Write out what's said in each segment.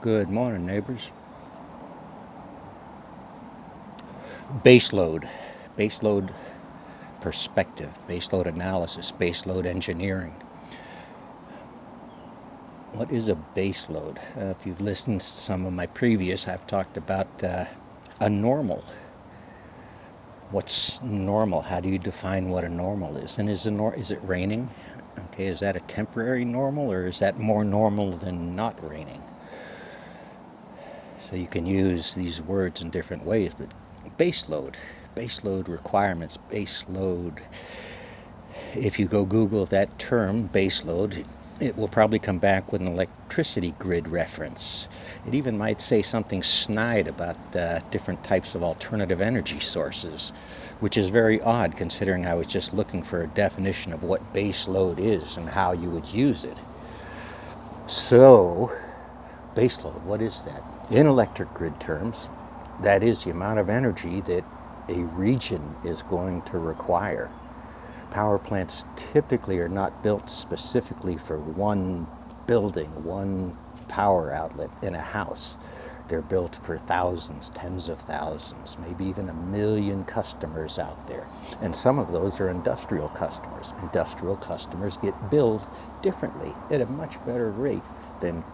Good morning, neighbors. Baseload, baseload perspective, baseload analysis, baseload engineering. What is a baseload? If you've listened to some of my previous, I've talked about a normal. What's normal? How do you define what a normal is? And is it raining? Okay, is that a temporary normal, or is that more normal than not raining? So you can use these words in different ways, but baseload requirements, baseload. If you go Google that term, baseload, it will probably come back with an electricity grid reference. It even might say something snide about different types of alternative energy sources, which is very odd considering I was just looking for a definition of what baseload is and how you would use it. So, baseload, what is that? In electric grid terms, that is the amount of energy that a region is going to require. Power plants typically are not built specifically for one building, one power outlet in a house. They're built for thousands, tens of thousands, maybe even 1 million customers out there. And some of those are industrial customers. Industrial customers get billed differently at a much better rate than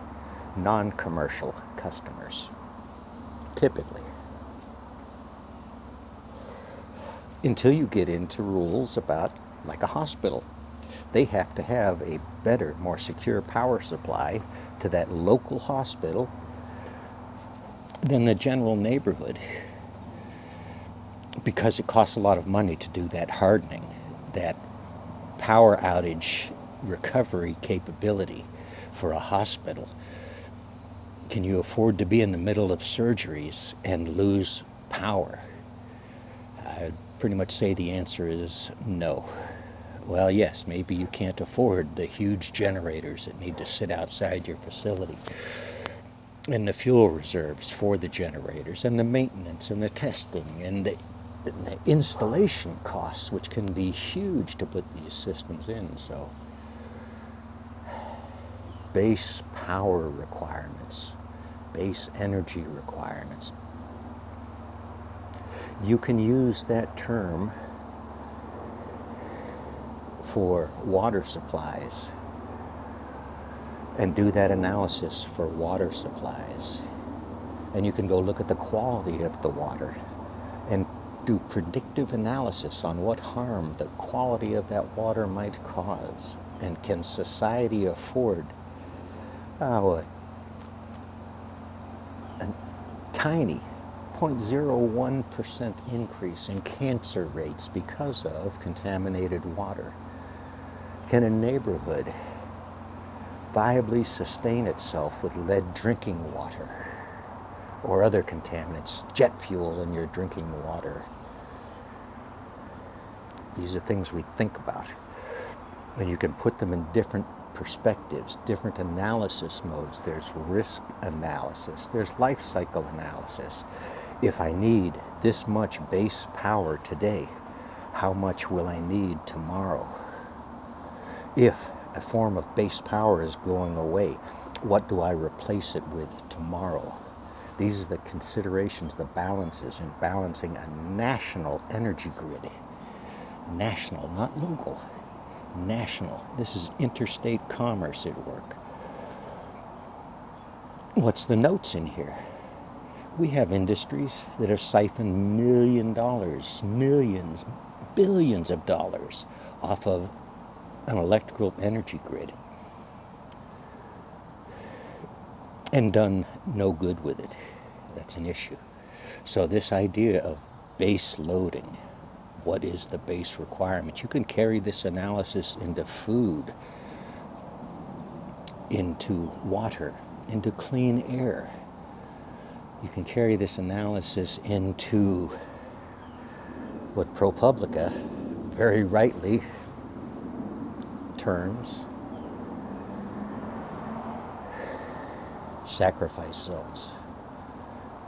non-commercial customers, typically. Until you get into rules about, like a hospital, they have to have a better, more secure power supply to that local hospital than the general neighborhood, because it costs a lot of money to do that hardening, that power outage recovery capability for a hospital. Can you afford to be in the middle of surgeries and lose power? I'd pretty much say the answer is no. Well, yes, maybe you can't afford the huge generators that need to sit outside your facility, and the fuel reserves for the generators, and the maintenance, and the testing, and the installation costs, which can be huge to put these systems in. So, base power requirements, base energy requirements. You can use that term for water supplies and do that analysis for water supplies. And you can go look at the quality of the water and do predictive analysis on what harm the quality of that water might cause. And can society afford a tiny 0.01% increase in cancer rates because of contaminated water? Can a neighborhood viably sustain itself with lead drinking water or other contaminants, jet fuel in your drinking water? These are things we think about, and you can put them in different perspectives, different analysis modes. There's risk analysis, there's life cycle analysis. If I need this much base power today, how much will I need tomorrow? If a form of base power is going away, what do I replace it with tomorrow? These are the considerations, the balances in balancing a national energy grid. National, not local. National. This is interstate commerce at work. What's the notes in here? We have industries that have siphoned millions, billions of dollars off of an electrical energy grid and done no good with it. That's an issue. So this idea of base loading, what is the base requirement? You can carry this analysis into food, into water, into clean air. You can carry this analysis into what ProPublica very rightly terms sacrifice zones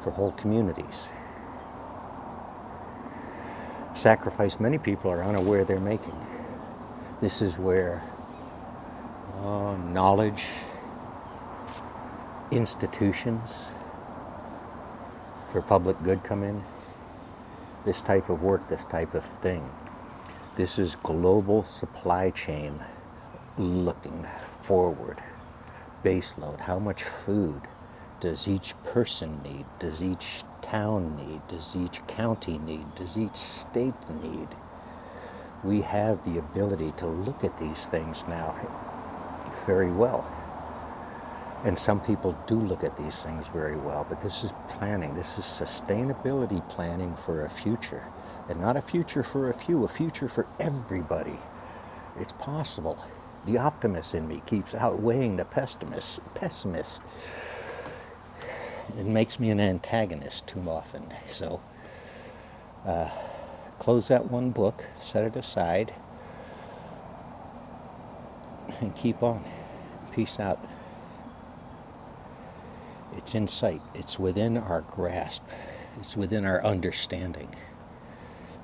for whole communities. Sacrifice many people are unaware they're making. This is where knowledge, institutions for public good come in, this type of work, this type of thing. This is global supply chain looking forward. Baseload. How much food does each person need? Does each town need? Does each county need? Does each state need? We have the ability to look at these things now very well. And some people do look at these things very well, but this is planning. This is sustainability planning for a future. And not a future for a few, a future for everybody. It's possible. The optimist in me keeps outweighing the pessimist. It makes me an antagonist too often. So, close that one book, set it aside, and keep on. Peace out. It's in sight. It's within our grasp. It's within our understanding.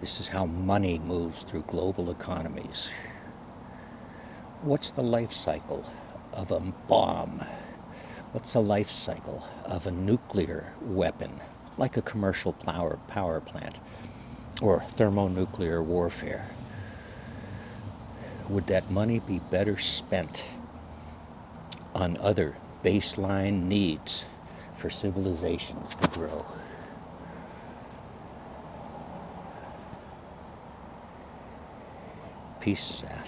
This is how money moves through global economies. What's the life cycle of a bomb? What's the life cycle of a nuclear weapon, like a commercial power plant or thermonuclear warfare? Would that money be better spent on other baseline needs for civilizations to grow? Peace is out.